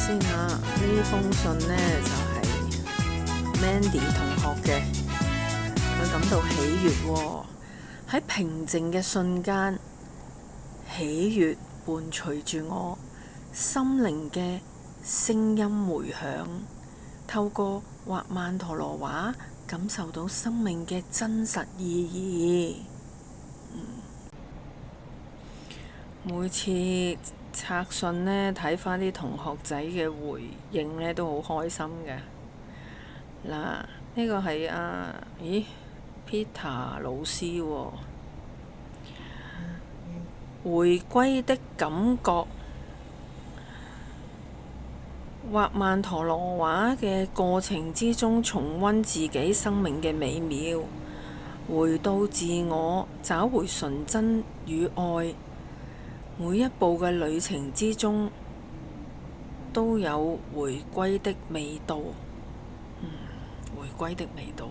先嚇，呢封信呢就係 Mandy 同學嘅，佢感到喜悅喎。喺平靜嘅瞬間，喜悅伴隨住我心靈嘅聲音迴響，透過畫曼陀羅畫感受到生命嘅真實意義。每次拆信呢，睇返啲同學仔嘅回應呢，都好開心嘅。嗱，呢個係Peter 老師喎。回歸的感覺，畫曼陀羅畫嘅過程之中，重溫自己生命嘅美妙，回到自我，找回純真與愛。每一步嘅旅程之中，都有回歸的味道。回歸的味道。